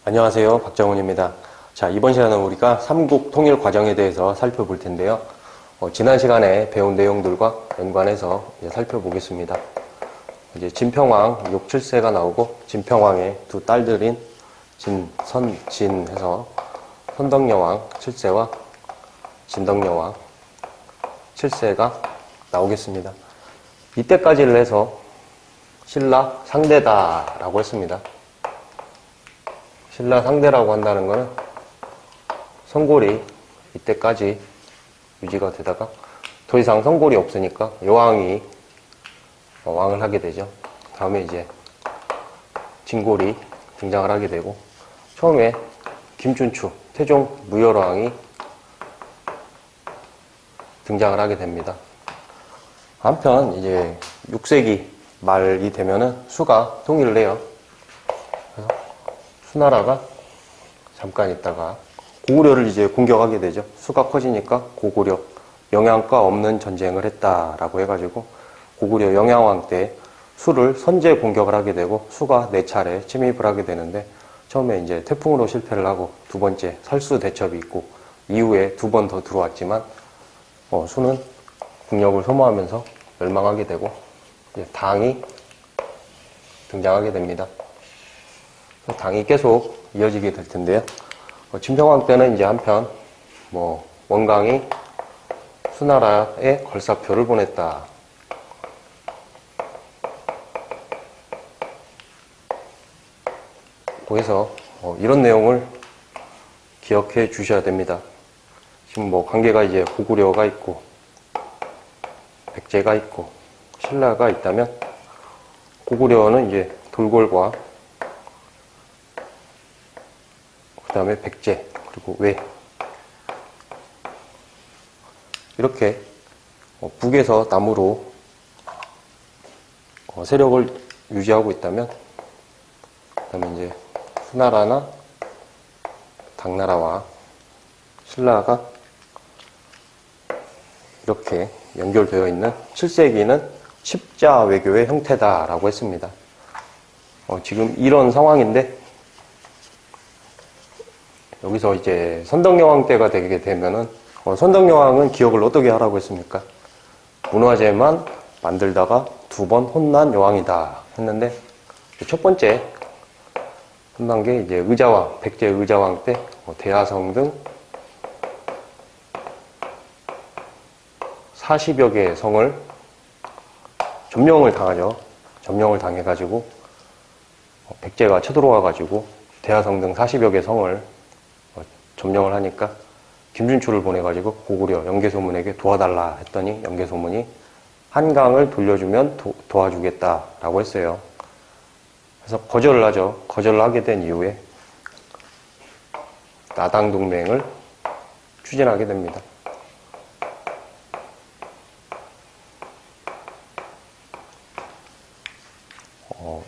안녕하세요. 박정훈입니다. 자, 이번 시간은 우리가 삼국 통일 과정에 대해서 살펴볼 텐데요. 지난 시간에 배운 내용들과 연관해서 살펴보겠습니다. 이제 진평왕 욕 7세가 나오고 진평왕의 두 딸들인 진 해서 선덕여왕 7세와 진덕여왕 7세가 나오겠습니다. 이때까지를 해서 신라 상대다라고 했습니다. 신라 상대라고 한다는 것은 선골이 이때까지 유지가 되다가 더 이상 선골이 없으니까 여왕이 왕을 하게 되죠. 다음에 이제 진골이 등장을 하게 되고 처음에 김춘추 태종 무열왕이 등장을 하게 됩니다. 한편 이제 6세기 말이 되면은 수가 통일을 해요. 그래서 수나라가 잠깐 있다가 고구려를 이제 공격하게 되죠. 수가 커지니까 고구려 영양가 없는 전쟁을 했다라고 해가지고 고구려 영양왕 때 수를 선제 공격을 하게 되고 수가 4차례 침입을 하게 되는데 처음에 이제 태풍으로 실패를 하고 두 번째 설수 대첩이 있고 이후에 2번 더 들어왔지만 수는 국력을 소모하면서 멸망하게 되고 이제 당이 등장하게 됩니다. 당이 계속 이어지게 될 텐데요. 진평왕 때는 이제 한편 원강이 수나라에 걸사표를 보냈다. 그래서 이런 내용을 기억해 주셔야 됩니다. 지금 관계가 이제 고구려가 있고 백제가 있고 신라가 있다면 고구려는 이제 돌궐과 그 다음에 백제 그리고 외 이렇게 북에서 남으로 세력을 유지하고 있다면 그 다음에 이제 수나라나 당나라와 신라가 이렇게 연결되어 있는 7세기는 십자 외교의 형태다라고 했습니다. 지금 이런 상황인데 여기서 이제 선덕여왕 때가 되게 되면은 선덕여왕은 기억을 어떻게 하라고 했습니까? 문화재만 만들다가 2번 혼난 여왕이다 했는데 첫 번째 혼난 게 이제 의자왕, 백제 의자왕 때 대하성 등 40여 개의 성을 점령을 당하죠. 점령을 당해가지고 백제가 쳐들어와가지고 대하성 등 40여 개 성을 점령을 하니까 김준추를 보내가지고 고구려 영계소문에게 도와달라 했더니 영계소문이 한강을 돌려주면 도와주겠다라고 했어요. 그래서 거절을 하죠. 거절을 하게 된 이후에 나당동맹을 추진하게 됩니다.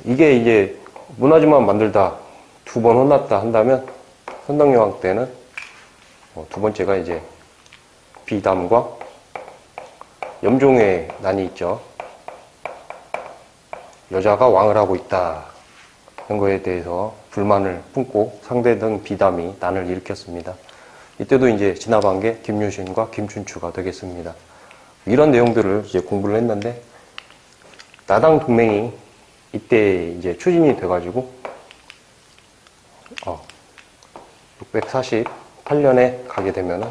이게 이제 문화재만 만들다 2번 혼났다 한다면 선덕여왕 때는 2번째가 이제 비담과 염종의 난이 있죠. 여자가 왕을 하고 있다 한 거에 대해서 불만을 품고 상대등 비담이 난을 일으켰습니다. 이때도 이제 지나간 게 김유신과 김춘추가 되겠습니다. 이런 내용들을 이제 공부를 했는데 나당 동맹이 이때 이제 추진이 돼가지고 648년에 가게 되면은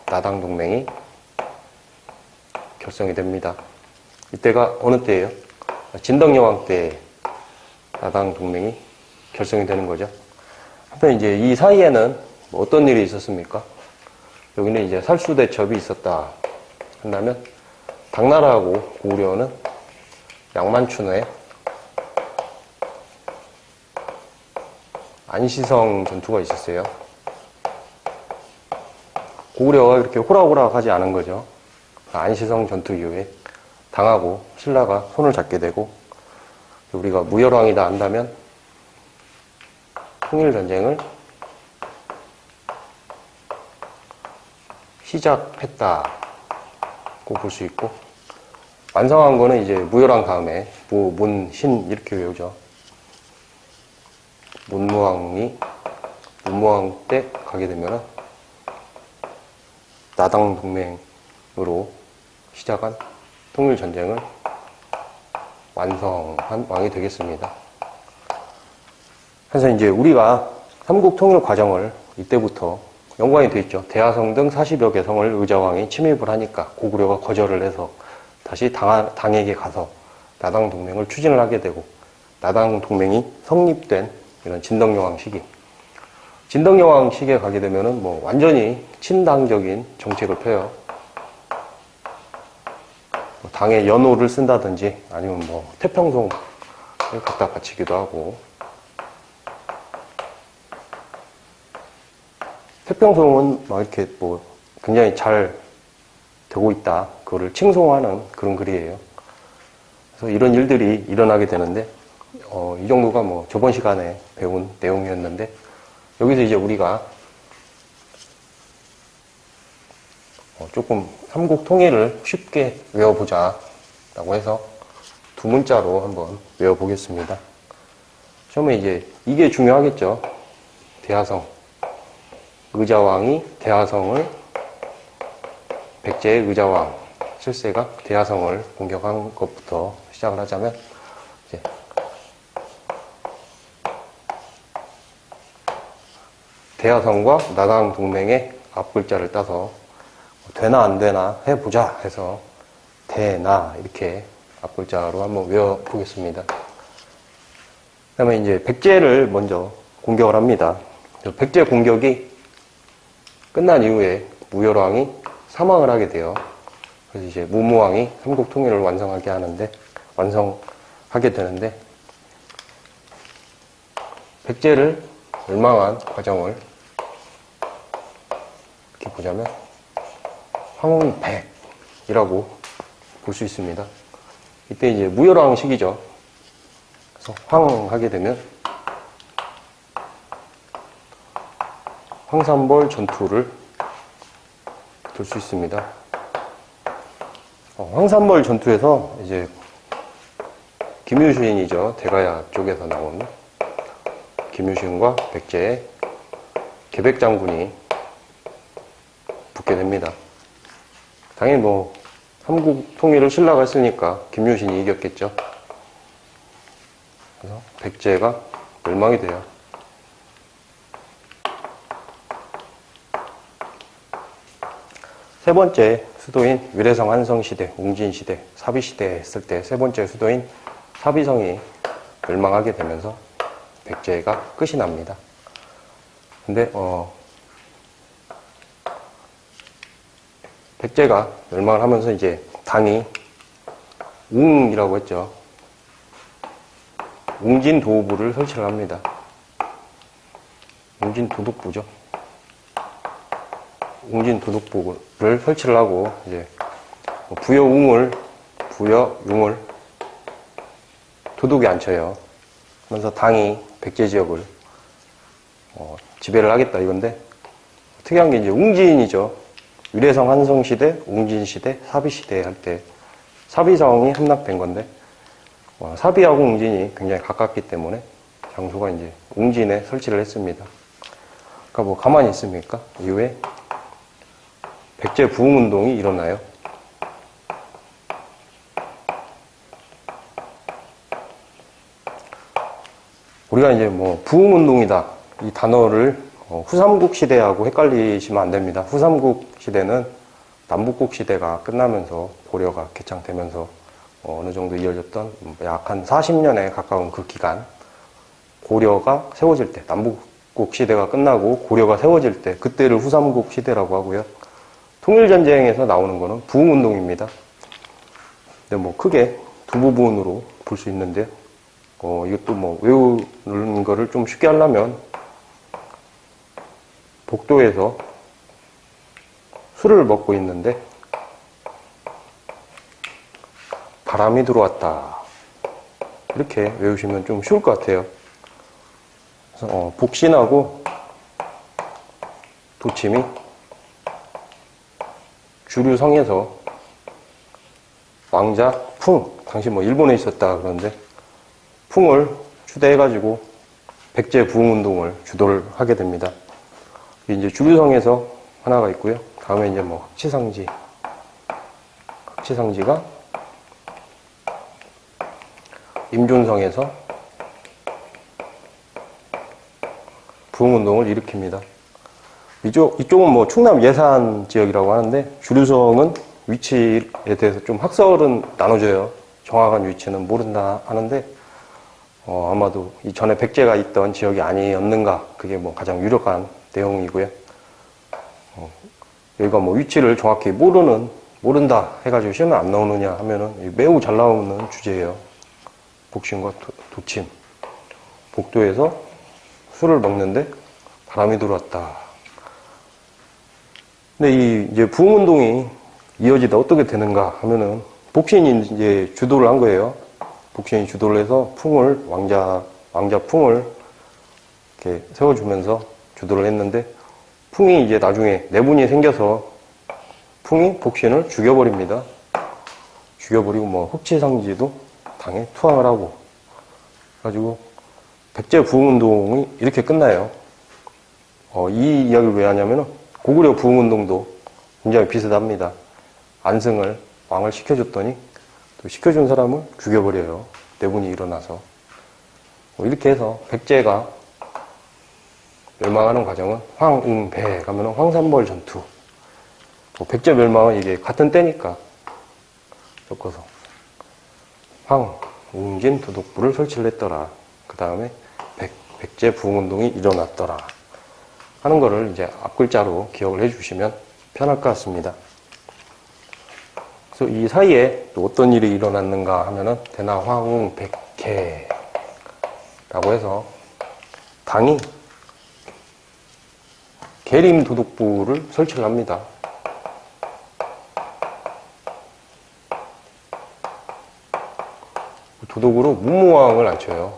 나당 동맹이 결성이 됩니다. 이때가 어느 때예요? 진덕여왕 때 나당 동맹이 결성이 되는 거죠. 한편 이제 이 사이에는 어떤 일이 있었습니까? 여기는 이제 설수대첩이 있었다 한다면 당나라하고 고구려는 양만춘의 안시성 전투가 있었어요. 고구려가 그렇게 호락호락하지 않은 거죠. 안시성 전투 이후에 당하고 신라가 손을 잡게 되고 우리가 무열왕이다 한다면 통일전쟁을 시작했다고 볼 수 있고 완성한 거는 이제 무열왕 다음에 무, 문, 신 이렇게 외우죠. 문무왕 때 가게 되면은 나당 동맹으로 시작한 통일 전쟁을 완성한 왕이 되겠습니다. 그래서 이제 우리가 삼국 통일 과정을 이때부터 연관이 되어 있죠. 대하성 등 40여 개 성을 의자왕이 침입을 하니까 고구려가 거절을 해서 다시 당에게 가서 나당 동맹을 추진을 하게 되고, 나당 동맹이 성립된 이런 진덕여왕 시기. 진덕여왕 시기에 가게 되면은 뭐 완전히 친당적인 정책을 펴요. 당에 연호를 쓴다든지 아니면 뭐 태평성을 갖다 바치기도 하고, 태평성은 막 이렇게 뭐 굉장히 잘 되고 있다, 그거를 칭송하는 그런 글이에요. 그래서 이런 일들이 일어나게 되는데, 이 정도가 뭐 저번 시간에 배운 내용이었는데, 여기서 이제 우리가 조금 삼국 통일을 쉽게 외워보자 라고 해서 두 문자로 한번 외워보겠습니다. 처음에 이제 이게 중요하겠죠. 대하성. 의자왕이 대하성을, 백제의 의자왕 실세가 대하성을 공격한 것부터 시작을 하자면, 이제 대하성과 나당 동맹의 앞글자를 따서 되나 안 되나 해보자 해서 대나 이렇게 앞글자로 한번 외워보겠습니다. 그 다음에 이제 백제를 먼저 공격을 합니다. 백제 공격이 끝난 이후에 무열왕이 사망을 하게 돼요. 그래서 이제 무무왕이 삼국 통일을 완성하게 되는데, 백제를 멸망한 과정을 이렇게 보자면 황백이라고 볼 수 있습니다. 이때 이제 무열왕 시기죠. 그래서 황 하게 되면 황산벌 전투를 볼 수 있습니다. 황산벌 전투에서 이제 김유신이죠. 대가야 쪽에서 나온 김유신과 백제의 계백장군이 붙게 됩니다. 당연히 뭐 삼국 통일을 신라가 했으니까 김유신이 이겼겠죠. 그래서 백제가 멸망이 돼요. 세 번째 수도인 위례성 한성시대, 웅진시대, 사비시대 했을 때 세 번째 수도인 사비성이 멸망하게 되면서 백제가 끝이 납니다. 근데 백제가 멸망을 하면서 이제 당이 웅이라고 했죠. 웅진도부를 설치를 합니다. 웅진도독부죠. 웅진도독부를 설치를 하고, 이제 부여웅을 도독에 앉혀요. 그래서 당이 백제 지역을 지배를 하겠다 이건데, 특이한 게 이제 웅진이죠. 위례성 한성시대, 웅진시대, 사비시대 할 때 사비성이 함락된 건데, 사비하고 웅진이 굉장히 가깝기 때문에 장소가 이제 웅진에 설치를 했습니다. 그러니까 뭐 가만히 있습니까? 이후에 백제 부흥운동이 일어나요. 우리가 이제 뭐 부흥운동이다 이 단어를 후삼국 시대하고 헷갈리시면 안 됩니다. 후삼국 시대는 남북국 시대가 끝나면서 고려가 개창되면서 어느 정도 이어졌던 약 한 40년에 가까운 그 기간, 고려가 세워질 때, 남북국 시대가 끝나고 고려가 세워질 때, 그때를 후삼국 시대라고 하고요. 통일전쟁에서 나오는 거는 부흥운동입니다. 근데 뭐 크게 두 부분으로 볼 수 있는데, 이것도 뭐 외우는 거를 좀 쉽게 하려면, 복도에서 술을 먹고 있는데 바람이 들어왔다. 이렇게 외우시면 좀 쉬울 것 같아요. 그래서 복신하고 도침이 주류성에서 왕자 풍, 당시 뭐 일본에 있었다 그러는데 풍을 추대해가지고 백제 부흥 운동을 주도를 하게 됩니다. 이제 주류성에서 하나가 있고요. 다음에 이제 뭐 흑치상지가 임존성에서 부흥 운동을 일으킵니다. 이쪽은 뭐 충남 예산 지역이라고 하는데 주류성은 위치에 대해서 좀 학설은 나눠져요. 정확한 위치는 모른다 하는데 아마도 이전에 백제가 있던 지역이 아니었는가, 그게 뭐 가장 유력한 내용이고요. 여기가 뭐 위치를 정확히 모른다 해가지고 시험에 안 나오느냐 하면은 매우 잘 나오는 주제예요. 복심과 도침. 복도에서 술을 먹는데 바람이 들어왔다. 근데 이제 부흥운동이 이어지다 어떻게 되는가 하면은 복신이 이제 주도를 한 거예요. 복신이 주도를 해서 왕자 풍을 이렇게 세워주면서 주도를 했는데, 풍이 이제 나중에 내분이 생겨서 풍이 복신을 죽여버립니다. 죽여버리고 뭐 흑치상지도 당에 투항을 하고, 그래가지고 백제 부흥운동이 이렇게 끝나요. 이 이야기를 왜 하냐면은 고구려 부흥운동도 굉장히 비슷합니다. 안승을 왕을 시켜줬더니 또 시켜준 사람을 죽여버려요. 내분이 일어나서. 이렇게 해서 백제가 멸망하는 과정은 황웅배 가면은 황산벌 전투. 백제 멸망은 이게 같은 때니까 섞어서 황웅진 도독부를 설치를 했더라. 그 다음에 백제 부흥운동이 일어났더라 하는 거를 이제 앞글자로 기억을 해주시면 편할 것 같습니다. 그래서 이 사이에 또 어떤 일이 일어났는가 하면은 대나 황웅 백해라고 해서 당이 계림 도독부를 설치를 합니다. 도독으로 문무왕을 앉혀요.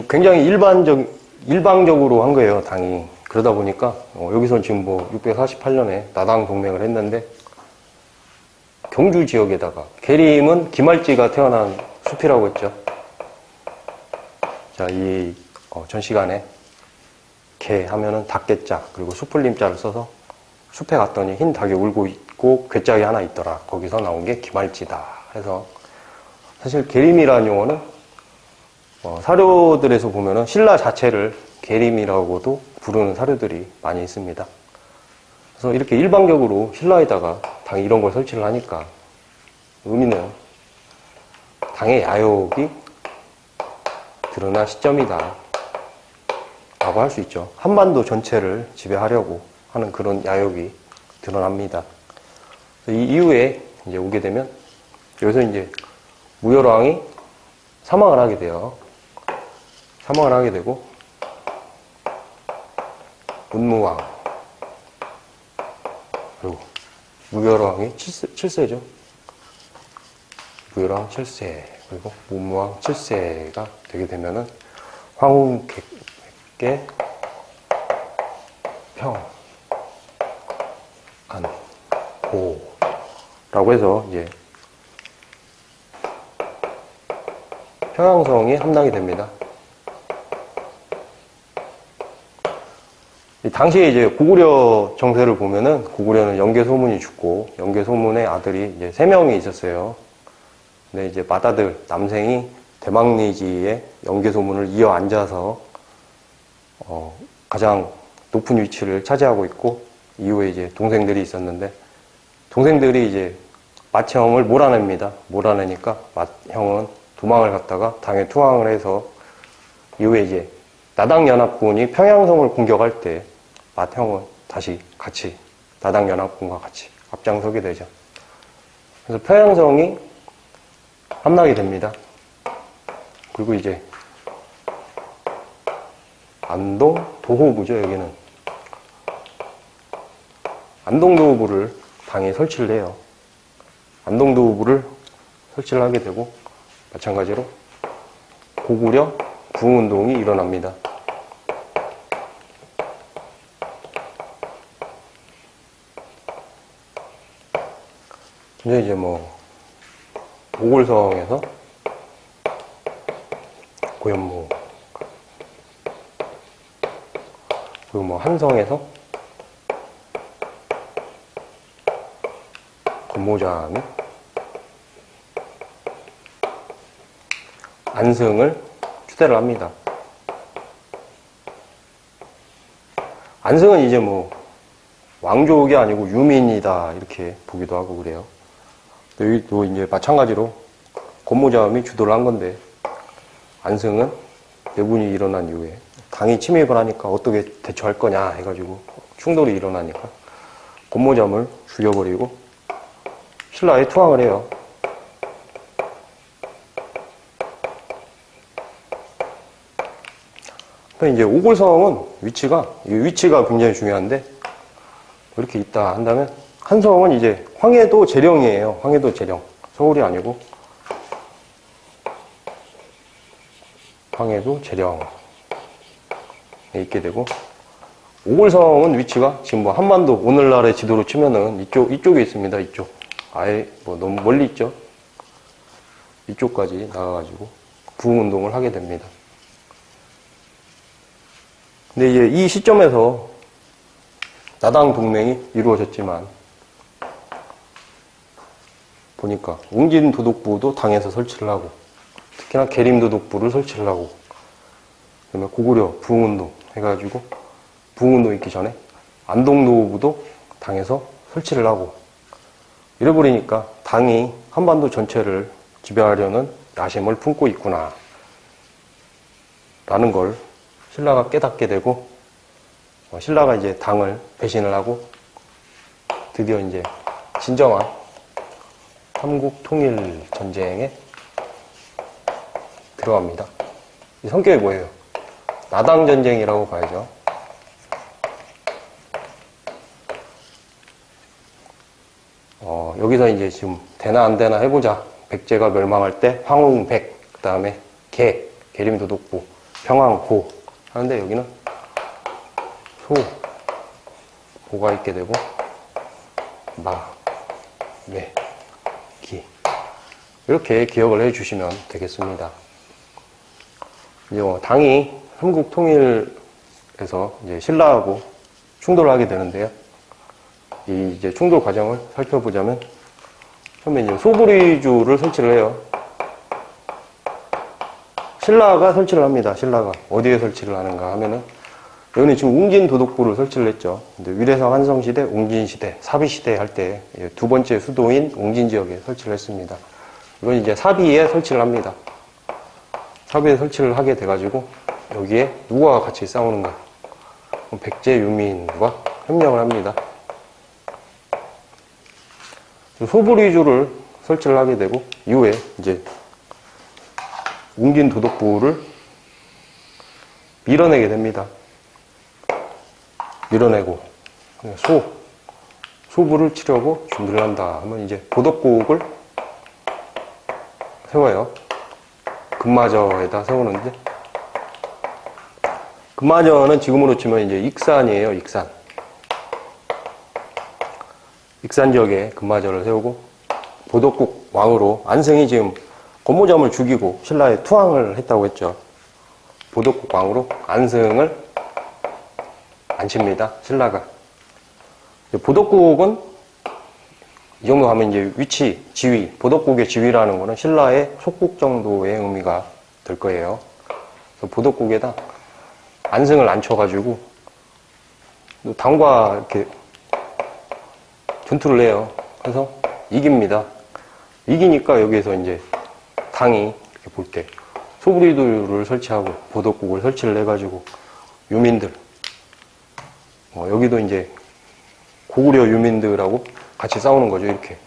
굉장히 일방적으로 한 거예요, 당이. 그러다 보니까 여기서 지금 뭐 648년에 나당 동맹을 했는데, 경주 지역에다가 계림은 기말지가 태어난 숲이라고 했죠. 자, 이 전 시간에 개 하면은 닭개자 그리고 수풀림자를 써서 숲에 갔더니 흰 닭이 울고 있고 괴짝이 하나 있더라. 거기서 나온 게 기말지다 해서, 사실 계림이라는 용어는 사료들에서 보면은 신라 자체를 계림이라고도 부르는 사료들이 많이 있습니다. 그래서 이렇게 일방적으로 신라에다가 당이 이런 걸 설치를 하니까 의미는 당의 야욕이 드러난 시점이다 라고 할 수 있죠. 한반도 전체를 지배하려고 하는 그런 야욕이 드러납니다. 이 이후에 이제 오게 되면 여기서 이제 무열왕이 사망을 하게 돼요. 사망을 하게 되고 문무왕 그리고 무열왕이 7세죠. 무열왕 7세 그리고 문무왕 7세가 되게 되면은 황웅객계 평안고라고 해서 이제 평양성이 함락이 됩니다. 당시에 이제 고구려 정세를 보면은 고구려는 영계소문이 죽고 영계소문의 아들이 이제 3명이 있었어요. 근데 이제 맏아들 남생이 대망리지에 영계소문을 이어 앉아서 가장 높은 위치를 차지하고 있고, 이후에 이제 동생들이 있었는데 동생들이 이제 맏형을 몰아냅니다. 몰아내니까 맏형은 도망을 갔다가 당에 투항을 해서 이후에 이제 나당연합군이 평양성을 공격할 때 맏형은 다시 같이 나당연합군과 같이 앞장서게 되죠. 그래서 평양성이 함락이 됩니다. 그리고 이제 안동 도호부죠. 여기는 안동 도호부를 당에 설치를 해요. 안동 도호부를 설치를 하게 되고 마찬가지로 고구려 부흥운동이 일어납니다. 이제 뭐 모골성에서 고현무, 그리고 뭐 한성에서 건모자 및 안승을 추대를 합니다. 안승은 이제 뭐 왕족이 아니고 유민이다 이렇게 보기도 하고 그래요. 여기도 이제 마찬가지로 건모자음이 주도를 한 건데, 안승은 내분이 일어난 이후에 당이 침입을 하니까 어떻게 대처할 거냐 해가지고 충돌이 일어나니까 건모자음을 죽여버리고 신라에 투항을 해요. 이제 오골성은 위치가 굉장히 중요한데, 이렇게 있다 한다면 한성은 이제 황해도 재령이에요. 황해도 재령. 서울이 아니고 황해도 재령에 있게 되고, 오골성은 위치가 지금 뭐 한반도 오늘날의 지도로 치면은 이쪽에 있습니다. 이쪽. 아예 뭐 너무 멀리 있죠. 이쪽까지 나가가지고 부흥운동을 하게 됩니다. 근데 이제 이 시점에서 나당 동맹이 이루어졌지만, 보니까 웅진도독부도 당에서 설치를 하고, 특히나 계림도독부를 설치를 하고, 그다음에 고구려 부흥운동 해가지고 부흥운동 있기 전에 안동노부도 당에서 설치를 하고, 이래버리니까 당이 한반도 전체를 지배하려는 야심을 품고 있구나 라는 걸 신라가 깨닫게 되고, 신라가 이제 당을 배신을 하고 드디어 이제 진정한 삼국 통일 전쟁에 들어갑니다. 이 성격이 뭐예요? 나당 전쟁이라고 봐야죠. 여기서 이제 지금 되나 안 되나 해보자. 백제가 멸망할 때 황웅백, 그 다음에 계림도독부, 평안고 하는데, 여기는 보가 있게 되고, 기 이렇게 기억을 해주시면 되겠습니다. 이제 당이 삼국 통일에서 이제 신라하고 충돌을 하게 되는데요. 이 이제 충돌 과정을 살펴보자면, 처음에 이제 소불위주를 설치를 해요. 신라가 설치를 합니다. 신라가 어디에 설치를 하는가 하면은, 여기는 지금 웅진도독부를 설치를 했죠. 근데 위례성 한성시대, 웅진시대, 사비시대 할 때 두 번째 수도인 웅진 지역에 설치를 했습니다. 이건 이제 사비에 설치를 합니다. 사비에 설치를 하게 돼가지고, 여기에 누가 같이 싸우는가? 백제 유민과 협력을 합니다. 소불위주를 설치를 하게 되고, 이후에 이제 웅진도독부를 밀어내게 됩니다. 밀어내고 소부를 치려고 준비를 한다 하면 이제 도덕국을 세워요. 금마저에다 세우는데, 금마저는 지금으로 치면 이제 익산이에요. 익산 지역에 금마저를 세우고, 보덕국 왕으로 안승이 지금 건모점을 죽이고 신라에 투항을 했다고 했죠. 보덕국 왕으로 안승을 앉힙니다. 신라가. 보덕국은 이 정도 하면 이제 위치, 지위, 보덕국의 지위라는 거는 신라의 속국 정도의 의미가 될 거예요. 그래서 보덕국에다 안승을 앉혀가지고 당과 이렇게 전투를 해요. 그래서 이깁니다. 이기니까 여기에서 이제 당이 이렇게 볼 때 소불위들을 설치하고 보덕국을 설치를 해가지고 유민들, 여기도 이제 고구려 유민들하고 같이 싸우는 거죠. 이렇게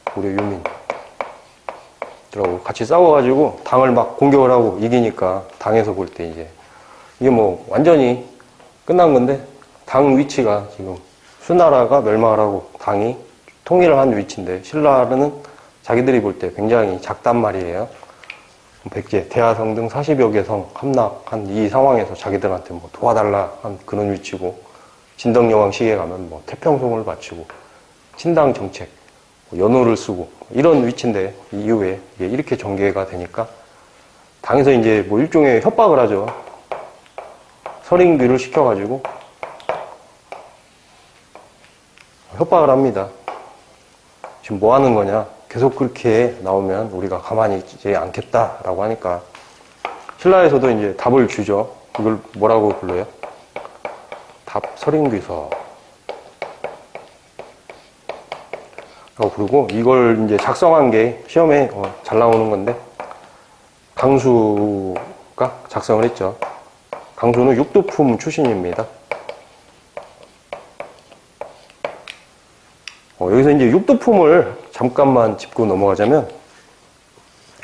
고구려 유민들하고 같이 싸워가지고 당을 막 공격을 하고 이기니까, 당에서 볼 때 이제 이게 뭐 완전히 끝난 건데, 당 위치가 지금 수나라가 멸망을 하고 당이 통일을 한 위치인데, 신라는 자기들이 볼 때 굉장히 작단 말이에요. 백제, 대하성 등 40여 개 성 함락한 이 상황에서 자기들한테 뭐 도와달라 한 그런 위치고, 진덕여왕 시기에 가면 뭐 태평성을 바치고 친당 정책, 연호를 쓰고 이런 위치인데 이 이후에 이렇게 전개가 되니까 당에서 이제 뭐 일종의 협박을 하죠. 서린귀를 시켜가지고 협박을 합니다. 지금 뭐 하는 거냐? 계속 그렇게 나오면 우리가 가만히 있지 않겠다라고 하니까 신라에서도 이제 답을 주죠. 이걸 뭐라고 불러요? 답 서린귀서. 라고 부르고 이걸 이제 작성한 게 시험에 잘 나오는 건데 강수가 작성을 했죠. 강수는 육두품 출신입니다. 여기서 이제 육두품을 잠깐만 짚고 넘어가자면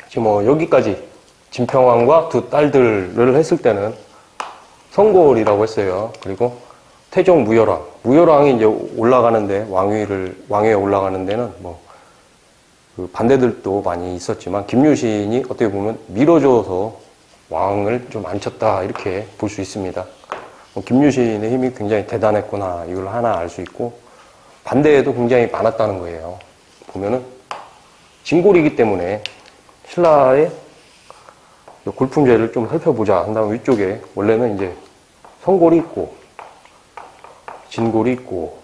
지금 여기까지 진평왕과 두 딸들을 했을 때는 성골이라고 했어요. 그리고 태종 무열왕. 무열왕이 이제 올라가는데 왕위에 올라가는 데는 그 반대들도 많이 있었지만 김유신이 어떻게 보면 밀어줘서 왕을 좀 앉혔다 이렇게 볼 수 있습니다. 김유신의 힘이 굉장히 대단했구나 이걸 하나 알 수 있고 반대에도 굉장히 많았다는 거예요. 보면은 진골이기 때문에 신라의 골품제를 좀 살펴보자 한다면 위쪽에 원래는 이제 성골이 있고 진골이 있고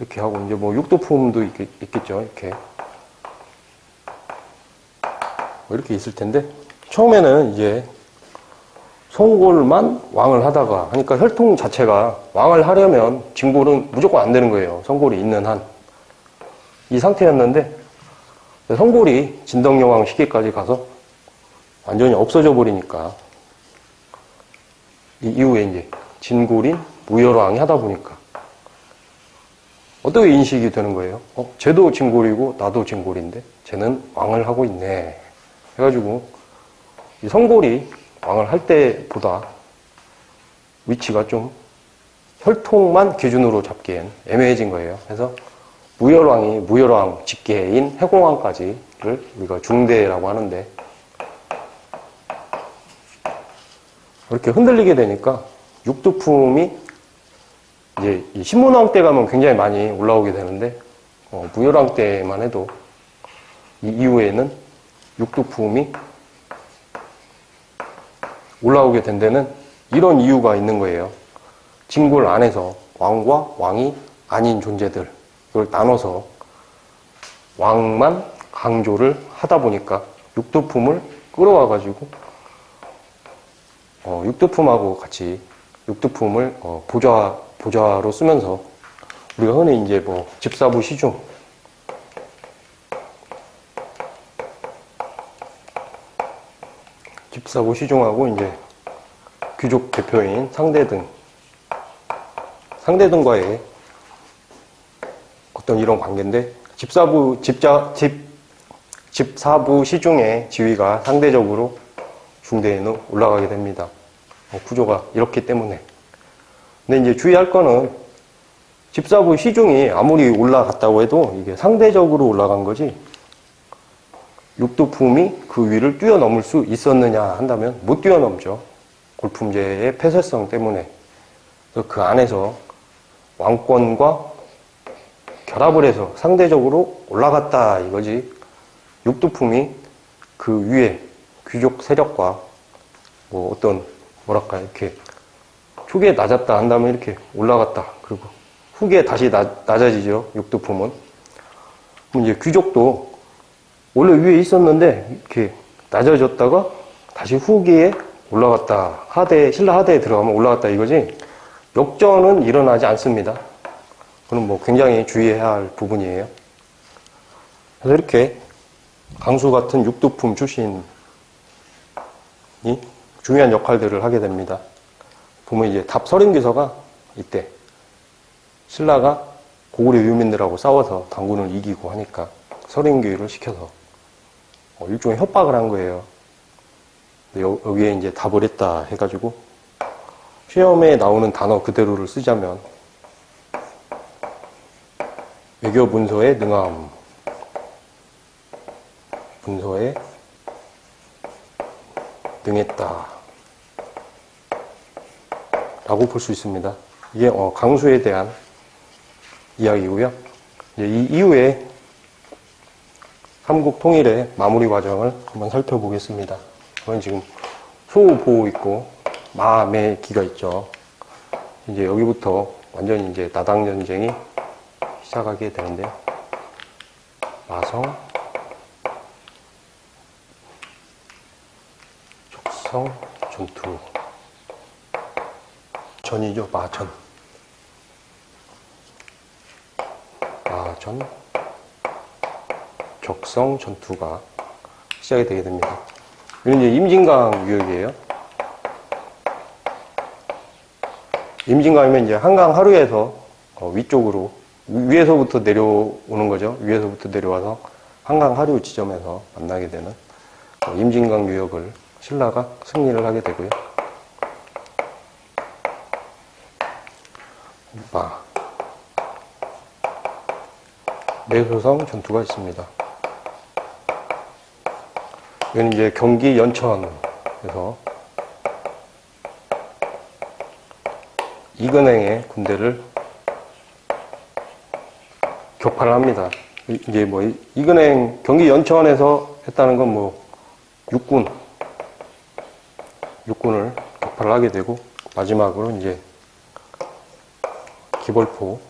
이렇게 하고 이제 육두품도 있겠죠. 이렇게 있을 텐데 처음에는 이제 성골만 왕을 하다가 하니까 혈통 자체가 왕을 하려면 진골은 무조건 안 되는 거예요. 성골이 있는 한. 이 상태였는데 성골이 진덕여왕 시기까지 가서 완전히 없어져 버리니까 이 이후에 이제 진골인 무열왕이 하다 보니까 어떻게 인식이 되는 거예요? 쟤도 진골이고 나도 진골인데 쟤는 왕을 하고 있네. 해가지고 이 성골이 왕을 할 때보다 위치가 좀 혈통만 기준으로 잡기엔 애매해진 거예요. 그래서 무열왕이 무열왕 직계인 해공왕까지를 우리가 중대라고 하는데 이렇게 흔들리게 되니까 육두품이 이제 이 신문왕 때 가면 굉장히 많이 올라오게 되는데 무열왕 때만 해도 이 이후에는 육두품이 올라오게 된 데는 이런 이유가 있는 거예요. 진골 안에서 왕과 왕이 아닌 존재들 이걸 나눠서 왕만 강조를 하다 보니까 육두품을 끌어와가지고 육두품하고 같이 육두품을 보좌로 쓰면서 우리가 흔히 이제 집사부 시중 집사부 시중하고 이제 귀족 대표인 상대등과의 어떤 이런 관계인데 집사부 시중의 지위가 상대적으로 중대에는 올라가게 됩니다. 구조가 이렇기 때문에. 근데 이제 주의할 거는 집사부 시중이 아무리 올라갔다고 해도 이게 상대적으로 올라간 거지 육두품이 그 위를 뛰어넘을 수 있었느냐 한다면 못 뛰어넘죠. 골품제의 폐쇄성 때문에. 그래서 그 안에서 왕권과 결합을 해서 상대적으로 올라갔다 이거지 육두품이 그 위에 귀족 세력과 이렇게 초기에 낮았다 한다면 이렇게 올라갔다 그리고 후기에 다시 낮아지죠. 육두품은. 그럼 이제 귀족도 원래 위에 있었는데 이렇게 낮아졌다가 다시 후기에 올라갔다. 신라 하대에 들어가면 올라갔다 이거지 역전은 일어나지 않습니다. 그건 굉장히 주의해야 할 부분이에요. 그래서 이렇게 강수 같은 육두품 출신이 중요한 역할들을 하게 됩니다. 보면 이제 답서린귀서가 이때 신라가 고구려 유민들하고 싸워서 당군을 이기고 하니까 서린귀를 시켜서 일종의 협박을 한 거예요. 여기에 이제 답을 했다 해가지고 시험에 나오는 단어 그대로를 쓰자면 외교 문서에 능함, 문서에 능했다 라고 볼 수 있습니다. 이게 강수에 대한 이야기고요. 이 이후에 삼국 통일의 마무리 과정을 한번 살펴보겠습니다. 저는 지금 소 보고 있고 마, 매, 기가 있죠. 이제 여기부터 완전히 이제 나당 전쟁이 시작하게 되는데요. 마성, 족성, 전투. 전이죠, 마전. 마전, 족성, 전투가 시작이 되게 됩니다. 이건 이제 임진강 유역이에요. 임진강이면 이제 한강 하류에서 위쪽으로, 위에서부터 내려오는 거죠. 위에서부터 내려와서 한강 하류 지점에서 만나게 되는 임진강 유역을 신라가 승리를 하게 되고요. 매소성 전투가 있습니다. 이건 이제 경기 연천에서 이근행의 군대를 격파를 합니다. 이제 뭐 이근행 경기 연천에서 했다는 건 뭐 육군을 격파를 하게 되고, 마지막으로 이제 기벌포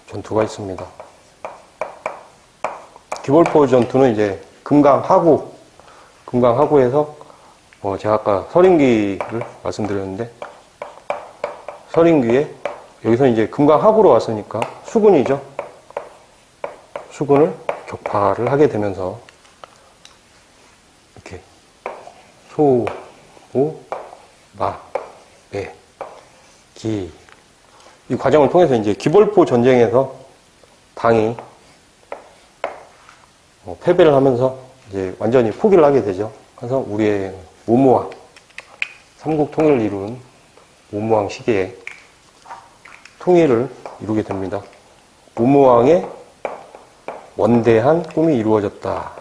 전투가 있습니다. 기벌포 전투는 이제 금강하구에서 제가 아까 서림기를 말씀드렸는데, 서림기에 여기서 이제 금강하구로 왔으니까 수군이죠. 수군을 격파를 하게 되면서 이렇게 소, 오, 마, 매, 기, 이 과정을 통해서 이제 기벌포 전쟁에서 당이 패배를 하면서 이제 완전히 포기를 하게 되죠. 그래서 우리의 문무왕, 삼국 통일을 이룬 문무왕 시기에 통일을 이루게 됩니다. 문무왕의 원대한 꿈이 이루어졌다.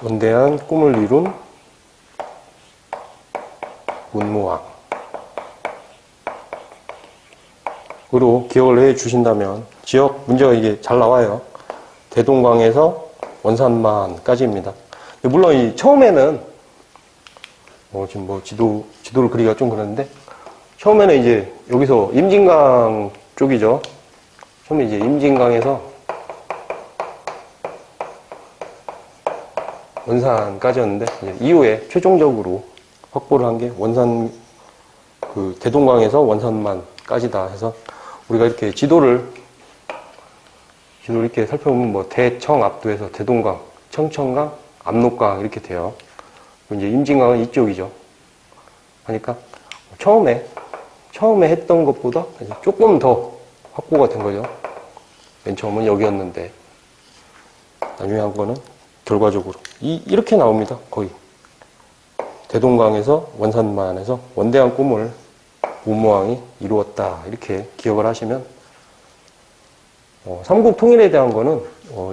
원대한 꿈을 이룬 문무왕으로 기억을 해 주신다면, 지역 문제가 이게 잘 나와요. 대동강에서 원산만까지입니다. 물론 이 처음에는 지금 지도를 그리기가 좀 그런데, 처음에는 이제 여기서 임진강 쪽이죠. 처음에 이제 임진강에서 원산까지였는데, 이제 이후에 최종적으로 확보를 한 게 대동강에서 원산만까지다 해서, 우리가 이렇게 지도를 이렇게 살펴보면 대청 압도에서 대동강, 청천강, 압록강 이렇게 돼요. 이제 임진강은 이쪽이죠. 그러니까 처음에 했던 것보다 조금 더 확보가 된 거죠. 맨 처음은 여기였는데, 나중에 한 거는 결과적으로 이렇게 나옵니다. 거의 대동강에서 원산만에서 원대한 꿈을 문무왕이 이루었다, 이렇게 기억을 하시면, 삼국 통일에 대한 거는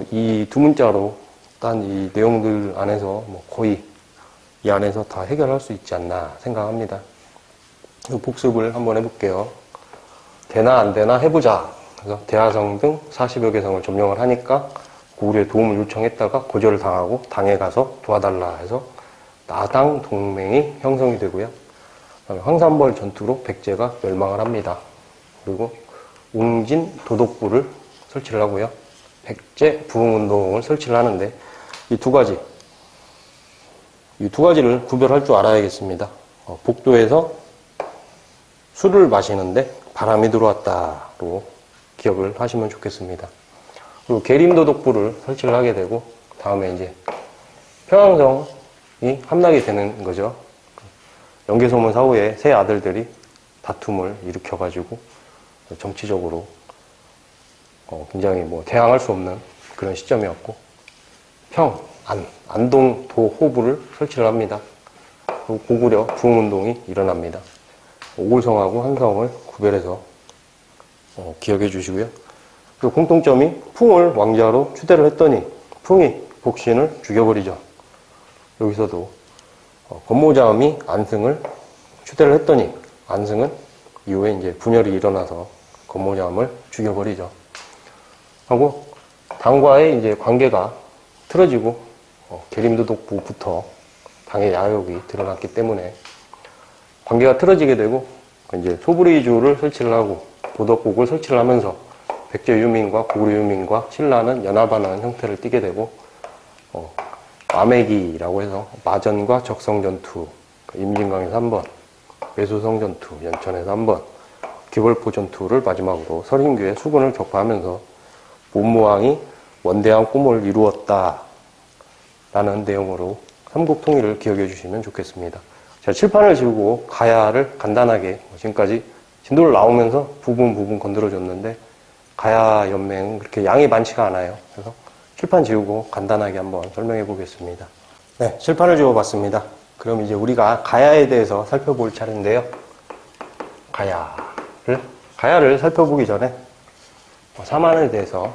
이 두 문자로 딴 이 내용들 안에서 거의 이 안에서 다 해결할 수 있지 않나 생각합니다. 복습을 한번 해볼게요. 되나 안 되나 해보자. 그래서 대하성 등 40여 개 성을 점령을 하니까 고구려에 도움을 요청했다가 거절을 당하고 당에 가서 도와달라 해서 나당 동맹이 형성이 되고요. 황산벌 전투로 백제가 멸망을 합니다. 그리고 웅진 도독부를 설치를 하고요. 백제 부흥운동을 설치를 하는데, 이 두 가지를 구별할 줄 알아야겠습니다. 복도에서 술을 마시는데 바람이 들어왔다로 기억을 하시면 좋겠습니다. 그리고 계림도독부를 설치를 하게 되고, 다음에 이제 평양성이 함락이 되는 거죠. 연개소문 사후에 세 아들들이 다툼을 일으켜가지고 정치적으로 굉장히 대항할 수 없는 그런 시점이었고, 안동 도호부를 설치를 합니다. 그리고 고구려 부흥운동이 일어납니다. 오골성하고 한성을 구별해서 기억해 주시고요. 그리고 공통점이, 풍을 왕자로 추대를 했더니 풍이 복신을 죽여버리죠. 여기서도 권모자음이 안승을 추대를 했더니 안승은 이후에 이제 분열이 일어나서 건모염을 죽여버리죠. 하고 당과의 이제 관계가 틀어지고 계림도독부부터 당의 야욕이 드러났기 때문에 관계가 틀어지게 되고 이제 소브리주를 설치를 하고 보덕국을 설치를 하면서 백제 유민과 고구려 유민과 신라는 연합하는 형태를 띠게 되고 아매기라고 해서 마전과 적성전투, 임진강에서 한 번, 외소성전투, 연천에서 한 번, 기벌포전투를 마지막으로 서린규의 수군을 격파하면서 문무왕이 원대한 꿈을 이루었다 라는 내용으로 삼국통일을 기억해 주시면 좋겠습니다. 자, 칠판을 지우고 가야를 간단하게 지금까지 진도를 나오면서 부분 건드려줬는데 가야 연맹은 그렇게 양이 많지가 않아요. 그래서 칠판 지우고 간단하게 한번 설명해 보겠습니다. 네, 칠판을 지워봤습니다. 그럼 이제 우리가 가야에 대해서 살펴볼 차례인데요. 가야를 살펴보기 전에 사만에 대해서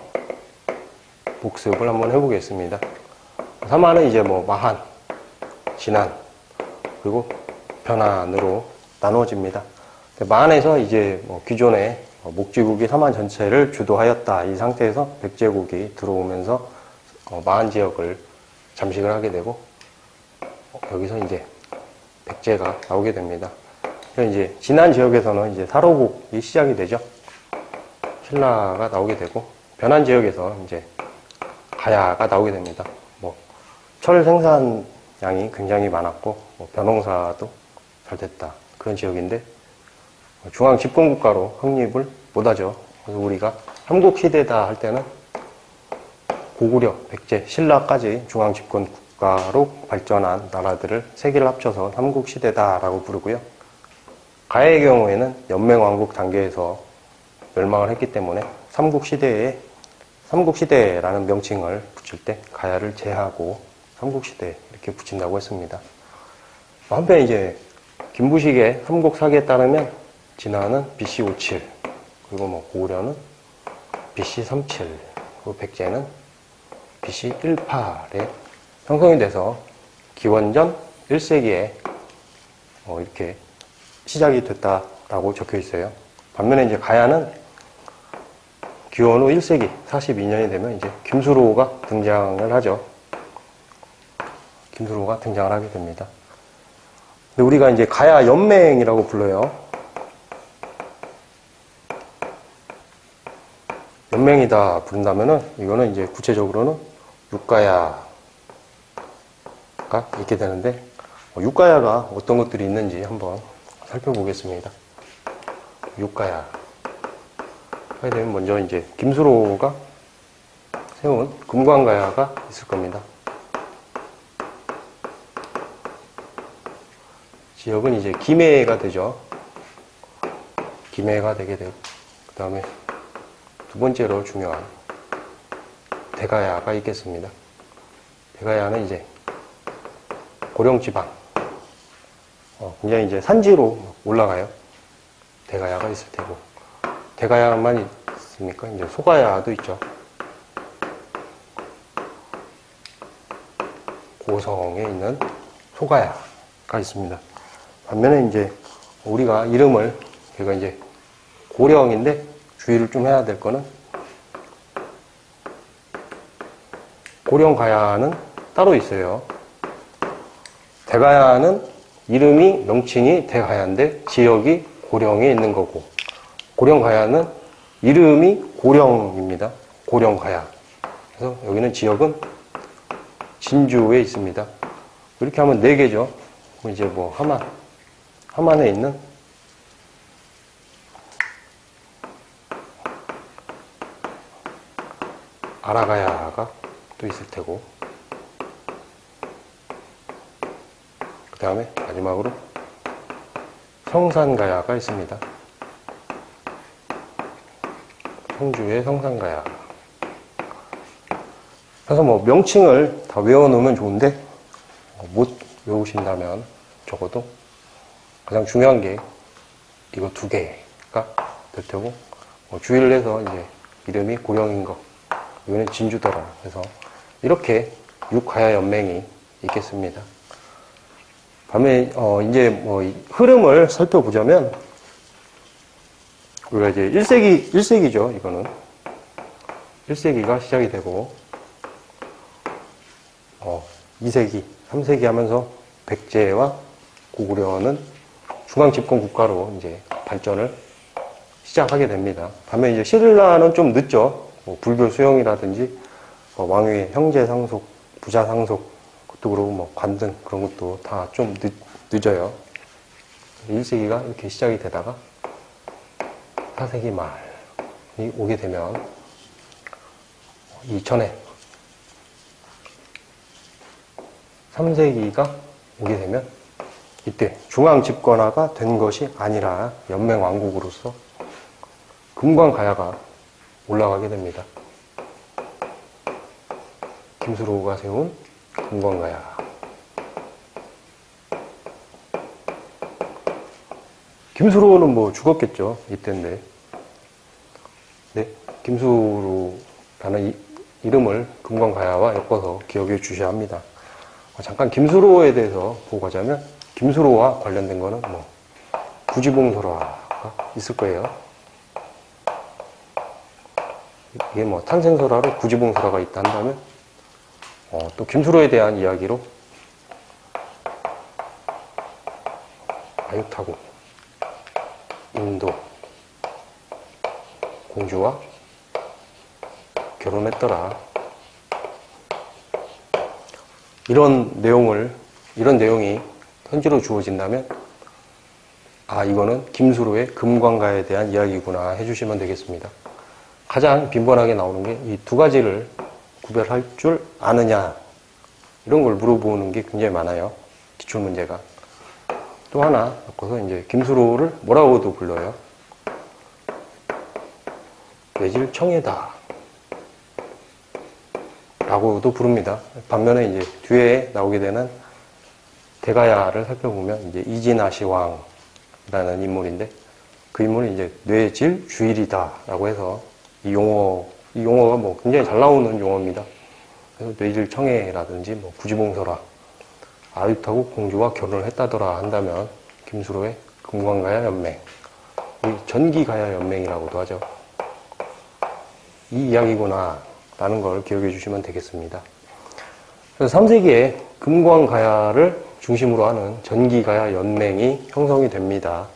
복습을 한번 해보겠습니다. 사만은 이제 마한, 진한, 그리고 변한으로 나누어집니다. 만에서 이제 기존의 목지국이 사만 전체를 주도하였다. 이 상태에서 백제국이 들어오면서 마한 지역을 잠식을 하게 되고 여기서 이제 백제가 나오게 됩니다. 이제 진한 지역에서는 이제 사로국이 시작이 되죠. 신라가 나오게 되고 변한 지역에서 이제 가야가 나오게 됩니다. 철 생산량이 굉장히 많았고 벼농사도 잘 됐다. 그런 지역인데 중앙 집권국가로 확립을 못하죠. 그래서 우리가 삼국시대다 할 때는 고구려, 백제, 신라까지 중앙 집권국가로 발전한 나라들을 세 개를 합쳐서 삼국시대다라고 부르고요. 가야의 경우에는 연맹왕국 단계에서 멸망을 했기 때문에 삼국시대라는 명칭을 붙일 때 가야를 제하고 삼국시대 이렇게 붙인다고 했습니다. 한편 이제 김부식의 삼국사기에 따르면 진화는 BC 57, 그리고 고구려는 BC 37, 그리고 백제는 BC 18에 형성이 돼서 기원전 1세기에 이렇게 시작이 됐다라고 적혀 있어요. 반면에 이제 가야는 기원 후 1세기 42년이 되면 이제 김수로가 등장을 하죠. 김수로가 등장을 하게 됩니다. 근데 우리가 이제 가야 연맹이라고 불러요. 연맹이다 부른다면은 이거는 이제 구체적으로는 육가야가 있게 되는데 육가야가 어떤 것들이 있는지 한번 살펴보겠습니다. 육가야 하게 되면 먼저 이제 김수로가 세운 금관가야가 있을 겁니다. 지역은 이제 김해가 되죠. 김해가 되게 되고 그 다음에 두 번째로 중요한 대가야가 있겠습니다. 대가야는 이제 고령지방 굉장히 이제 산지로 올라가요. 대가야가 있을 테고 대가야만 있습니까? 이제 소가야도 있죠. 고성에 있는 소가야가 있습니다. 반면에 이제 우리가 이름을 걔가 이제 고령인데 주의를 좀 해야 될 거는 고령가야는 따로 있어요. 대가야는 이름이 명칭이 대가야인데 지역이 고령에 있는 거고 고령가야는 이름이 고령입니다. 고령가야. 그래서 여기는 지역은 진주에 있습니다. 이렇게 하면 4개죠. 이제 함안에 있는 아라가야가 또 있을 테고 그 다음에 마지막으로 성산가야가 있습니다. 청주의 성산가야. 그래서 명칭을 다 외워놓으면 좋은데 못 외우신다면 적어도 가장 중요한 게 이거 2개가 될 테고 주의를 해서 이제 이름이 고령인 거 이거는 진주더라. 그래서 이렇게 육가야 연맹이 있겠습니다. 다음에 이제 흐름을 살펴보자면 우리가 이제 1세기죠, 이거는. 1세기가 시작이 되고, 2세기, 3세기 하면서 백제와 고구려는 중앙 집권 국가로 이제 발전을 시작하게 됩니다. 반면 이제 신라는 좀 늦죠. 뭐 불교 수용이라든지, 왕위의 형제 상속, 부자 상속, 그것도 그러고 뭐 관등 그런 것도 다 좀 늦어요. 1세기가 이렇게 시작이 되다가 4세기 말이 오게 되면 이전에 3세기가 오게 되면 이때 중앙 집권화가 된 것이 아니라 연맹 왕국으로서 금관가야가 올라가게 됩니다. 김수로가 세운 금관가야. 김수로는 뭐 죽었겠죠, 이때인데. 네, 김수로라는 이름을 금관가야와 엮어서 기억해 주셔야 합니다. 잠깐 김수로에 대해서 보고 가자면, 김수로와 관련된 거는 뭐 구지봉설화가 있을 거예요. 이게 뭐 탄생설화로 구지봉설화가 있다 한다면, 또 김수로에 대한 이야기로 아유타고 인도 공주와 결혼했더라. 이런 내용이 편지로 주어진다면, 이거는 김수로의 금관가에 대한 이야기구나 해주시면 되겠습니다. 가장 빈번하게 나오는 게 이 두 가지를 구별할 줄 아느냐, 이런 걸 물어보는 게 굉장히 많아요. 기출문제가. 또 하나 바꿔서 이제 김수로를 뭐라고도 불러요? 외질청해다 라고도 부릅니다. 반면에 이제 뒤에 나오게 되는 대가야를 살펴보면 이제 이진아시 왕이라는 인물인데, 그 인물이 이제 뇌질주일이다 라고 해서 이 용어가 뭐 굉장히 잘 나오는 용어입니다. 그래서 뇌질청해라든지 뭐 구지봉설화, 아유타고 공주와 결혼을 했다더라 한다면 김수로의 금관가야 연맹, 전기가야 연맹이라고도 하죠. 이 이야기구나 라는 걸 기억해 주시면 되겠습니다. 그래서 3세기에 금관가야를 중심으로 하는 전기가야 연맹이 형성이 됩니다.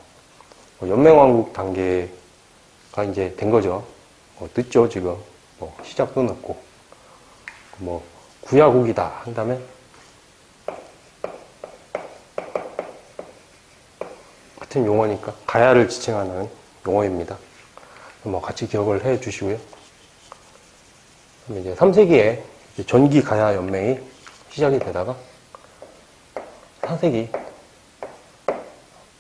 연맹왕국 단계가 이제 된 거죠. 늦죠, 지금. 시작도 늦고. 구야국이다 한다면 같은 용어니까 가야를 지칭하는 용어입니다. 같이 기억을 해 주시고요. 이제 3세기에 전기가야 연맹이 시작이 되다가 4세기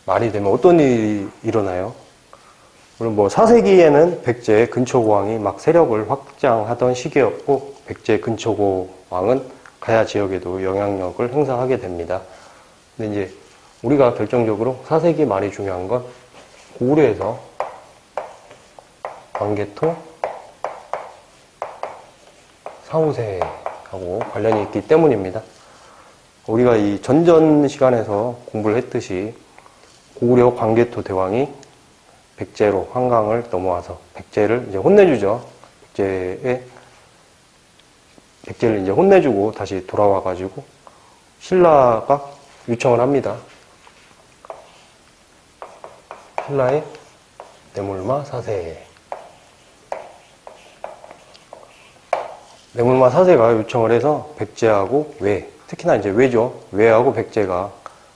말이 되면 어떤 일이 일어나요? 물론 4세기에는 백제 근초고왕이 막 세력을 확장하던 시기였고, 백제 근초고왕은 가야 지역에도 영향력을 행사하게 됩니다. 근데 이제 우리가 결정적으로 4세기 말이 중요한 건 고구려에서 광개토 사후세하고 관련이 있기 때문입니다. 우리가 이 전전 시간에서 공부를 했듯이 고구려 광개토 대왕이 백제로 한강을 넘어와서 백제를 이제 혼내주죠. 백제를 이제 혼내주고 다시 돌아와가지고 신라가 요청을 합니다. 신라의 내물마 사세. 내물마 사세가 요청을 해서 백제하고 특히나 이제 외죠. 외하고 백제가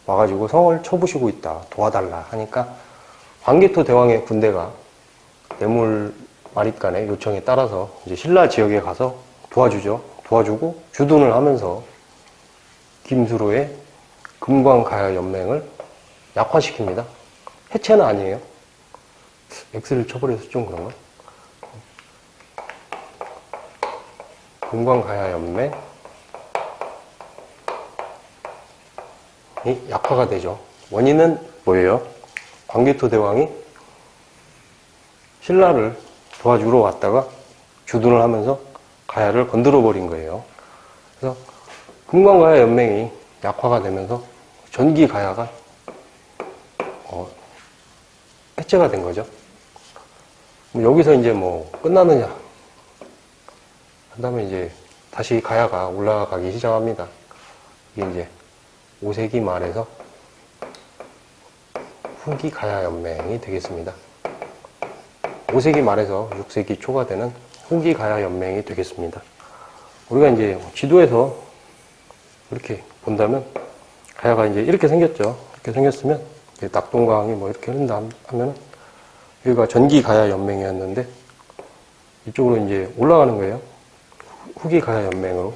와가지고 성을 쳐부시고 있다. 도와달라 하니까 광개토 대왕의 군대가 내물마릿간의 요청에 따라서 이제 신라 지역에 가서 도와주죠. 도와주고 주둔을 하면서 김수로의 금관가야 연맹을 약화시킵니다. 해체는 아니에요. X를 쳐버려서 좀 그런가? 금관가야 연맹이 약화가 되죠. 원인은 뭐예요? 광개토 대왕이 신라를 도와주러 왔다가 주둔을 하면서 가야를 건드려 버린 거예요. 그래서 금관가야 연맹이 약화가 되면서 전기가야가 해체가 된 거죠. 여기서 이제 뭐 끝나느냐 한다면 이제 다시 가야가 올라가기 시작합니다. 이게 이제 5세기 말에서 후기 가야 연맹이 되겠습니다. 5세기 말에서 6세기 초가 되는 후기 가야 연맹이 되겠습니다. 우리가 이제 지도에서 이렇게 본다면 가야가 이제 이렇게 생겼죠. 이렇게 생겼으면 낙동강이 뭐 이렇게 흐른다 하면은 여기가 전기 가야 연맹이었는데 이쪽으로 이제 올라가는 거예요. 후기 가야 연맹으로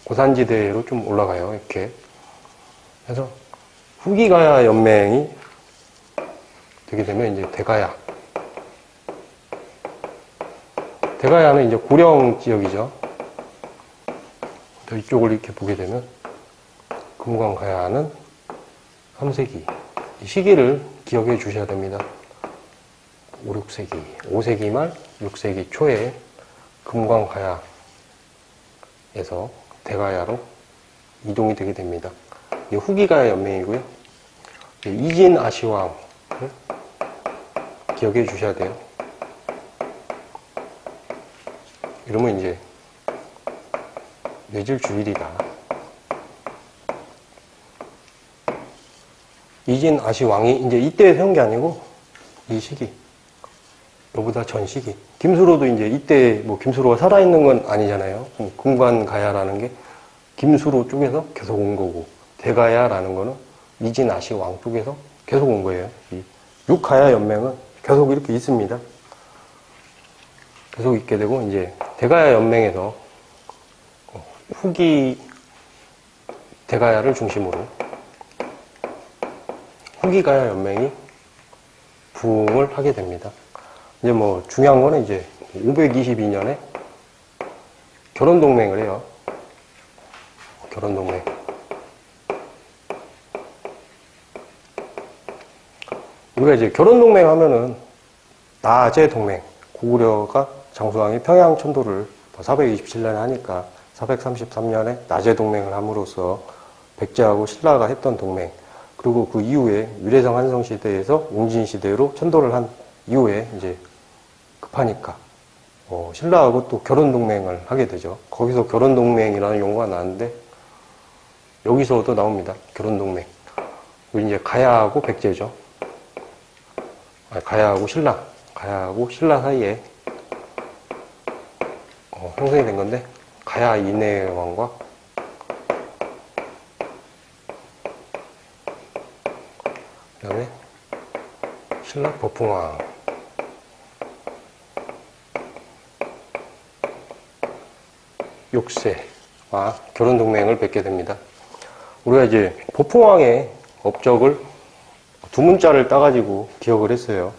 고산지대로 좀 올라가요. 이렇게 그래서 후기 가야 연맹이 되게 되면 이제 대가야. 대가야는 이제 고령 지역이죠. 이쪽을 이렇게 보게 되면 금광가야는 3세기. 이 시기를 기억해 주셔야 됩니다. 5, 6세기, 5세기 말, 6세기 초에 금광가야에서 대가야로 이동이 되게 됩니다. 이게 후기가야 연맹이고요. 이진 아시왕을 기억해 주셔야 돼요. 이러면 이제 뇌질주일이다. 이진 아시왕이 이제 이때 세운 게 아니고 이 시기, 요보다 전 시기. 김수로도 이제 이때 뭐 김수로가 살아있는 건 아니잖아요. 금관가야라는 게 김수로 쪽에서 계속 온 거고, 대가야라는 거는 이진 아시왕 쪽에서 계속 온 거예요. 이 육가야 연맹은 계속 이렇게 있습니다. 계속 있게 되고, 이제 대가야 연맹에서 후기 대가야를 중심으로 후기 가야 연맹이 부흥을 하게 됩니다. 이제 뭐 중요한 거는 이제 522년에 결혼동맹을 해요. 결혼동맹. 우리가 이제 결혼동맹 하면은 나제동맹, 고구려가 장수왕이 평양천도를 427년에 하니까 433년에 나제동맹을 함으로써 백제하고 신라가 했던 동맹, 그리고 그 이후에 유래성 한성 시대에서 웅진 시대로 천도를 한 이후에 이제 급하니까 신라하고 또 결혼 동맹을 하게 되죠. 거기서 결혼 동맹이라는 용어가 나왔는데 여기서도 나옵니다. 결혼 동맹. 이제 가야하고 백제죠. 가야하고 신라 사이에 형성이 된 건데 가야 인해왕과 그 다음에 신라 법흥왕, 육세와 결혼동맹을 맺게 됩니다. 우리가 이제 법흥왕의 업적을 두 문자를 따가지고 기억을 했어요.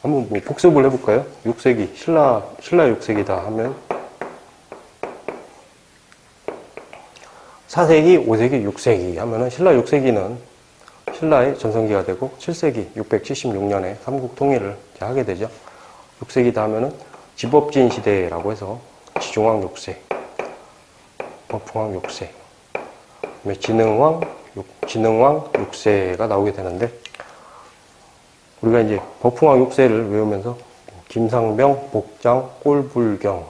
한번 뭐 복습을 해볼까요? 6세기, 신라 6세기다 하면 4세기, 5세기, 6세기 하면은 신라 6세기는 신라의 전성기가 되고 7세기 676년에 삼국 통일을 하게 되죠. 6세기다 하면은 지법진 시대라고 해서 지종왕 6세, 법흥왕 6세, 진흥왕 6세가 나오게 되는데 우리가 이제 법흥왕 6세를 외우면서 김상병, 복장, 꼴불견,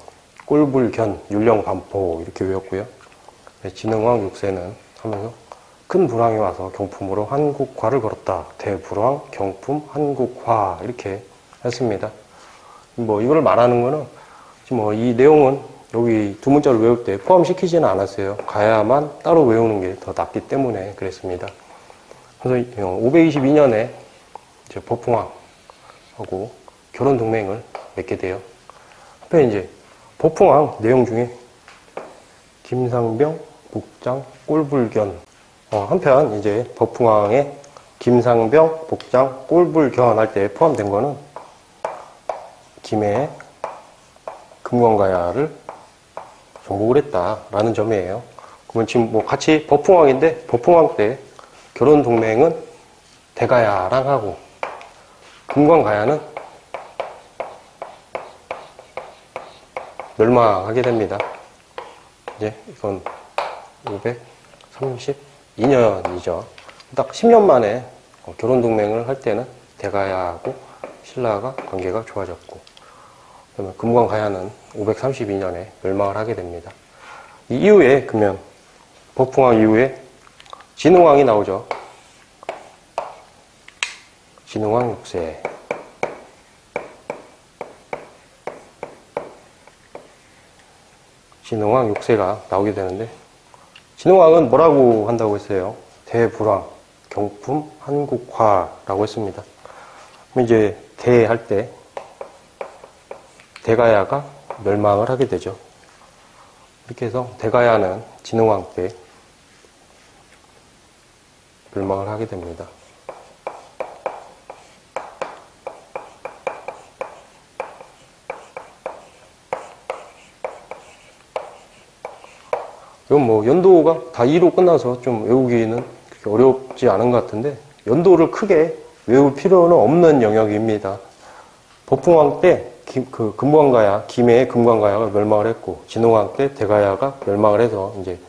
율령반포 이렇게 외웠고요. 진흥왕 6세는 하면서 큰 불황이 와서 경품으로 한국화를 걸었다. 대불황, 경품, 한국화 이렇게 했습니다. 뭐 이걸 말하는 거는 뭐 이 내용은 여기 두 문자를 외울 때 포함시키지는 않았어요. 가야만 따로 외우는 게 더 낫기 때문에 그랬습니다. 그래서 522년에 이제 법흥왕하고 결혼 동맹을 맺게 돼요. 한편 이제 법흥왕 내용 중에 김상병, 복장, 꼴불견. 한편 이제 법흥왕의 김상병, 복장, 꼴불견 할 때 포함된 거는 김해의 금관가야를 정복을 했다라는 점이에요. 그러면 지금 뭐 같이 법흥왕인데 법흥왕 때 결혼 동맹은 대가야랑 하고 금관가야는 멸망하게 됩니다. 이제 이건 532년이죠. 딱 10년 만에 결혼 동맹을 할 때는 대가야하고 신라가 관계가 좋아졌고, 그러면 금광가야는 532년에 멸망을 하게 됩니다. 이 이후에 그러면 법흥왕 이후에 진흥왕이 나오죠. 진흥왕 6세. 진흥왕 6세가 나오게 되는데, 진흥왕은 뭐라고 한다고 했어요? 대불왕, 경품, 한국화라고 했습니다. 그럼 이제 대할 때 대가야가 멸망을 하게 되죠. 이렇게 해서 대가야는 진흥왕 때 멸망을 하게 됩니다. 이건 뭐 연도가 다 2로 끝나서 좀 외우기는 그렇게 어렵지 않은 것 같은데, 연도를 크게 외울 필요는 없는 영역입니다. 법흥왕 때 금광가야, 김해의 금광가야가 멸망을 했고, 진흥왕 때 대가야가 멸망을 해서 이제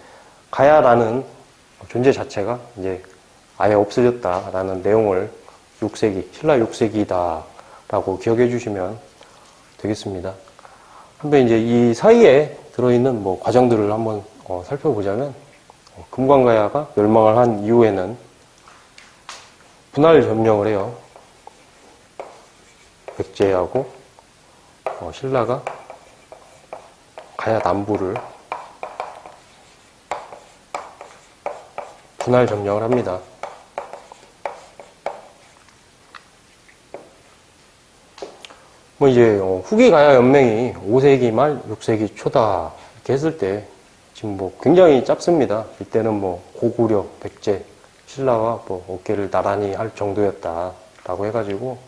가야라는 존재 자체가 이제 아예 없어졌다라는 내용을 6세기, 신라 6세기다라고 기억해 주시면 되겠습니다. 근데 이제 이 사이에 들어있는 뭐 과정들을 한번 살펴보자면, 금광가야가 멸망을 한 이후에는 분할 점령을 해요. 백제하고 신라가 가야 남부를 분할 점령을 합니다. 뭐 이제 후기 가야 연맹이 5세기 말 6세기 초다 이렇게 했을 때 지금 뭐 굉장히 짧습니다. 이때는 뭐 고구려, 백제, 신라와 뭐 어깨를 나란히 할 정도였다라고 해가지고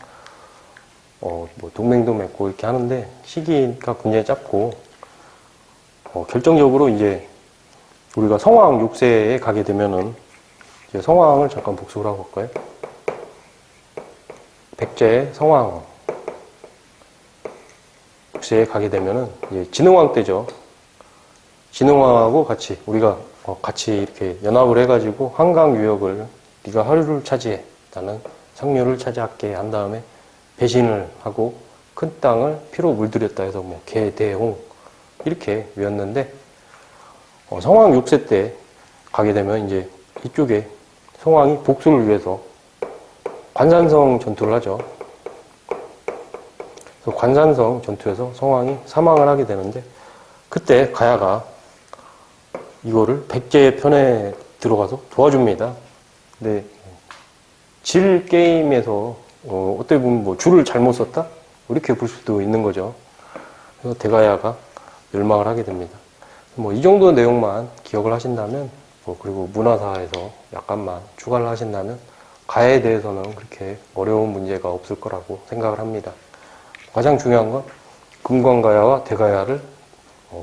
뭐 동맹도 맺고 이렇게 하는데 시기가 굉장히 짧고, 결정적으로 이제 우리가 성왕 6세에 가게 되면은, 이제 성왕을 잠깐 복습을 하고 볼까요? 백제 성왕 6세에 가게 되면은 이제 진흥왕 때죠. 진흥왕하고 같이 우리가 같이 이렇게 연합을 해가지고 한강 유역을 네가 하류를 차지해, 나는 상류를 차지할게 한 다음에 배신을 하고 큰 땅을 피로 물들였다 해서 뭐 개대홍 이렇게 외웠는데, 성왕 6세 때 가게 되면 이제 이쪽에 성왕이 복수를 위해서 관산성 전투를 하죠. 그래서 관산성 전투에서 성왕이 사망을 하게 되는데, 그때 가야가 이거를 백제의 편에 들어가서 도와줍니다. 근데 질 게임에서 어떻게 보면 뭐 줄을 잘못 썼다? 이렇게 볼 수도 있는 거죠. 그래서 대가야가 멸망을 하게 됩니다. 뭐 이 정도 내용만 기억을 하신다면, 그리고 문화사에서 약간만 추가를 하신다면 가야에 대해서는 그렇게 어려운 문제가 없을 거라고 생각을 합니다. 가장 중요한 건 금광가야와 대가야를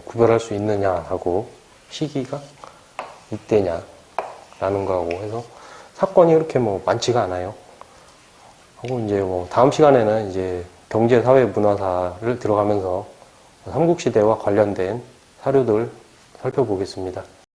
구별할 수 있느냐하고 시기가 이때냐라는 거하고 해서 사건이 그렇게 뭐 많지가 않아요. 하고 이제 뭐 다음 시간에는 이제 경제, 사회, 문화사를 들어가면서 삼국시대와 관련된 사료들 살펴보겠습니다.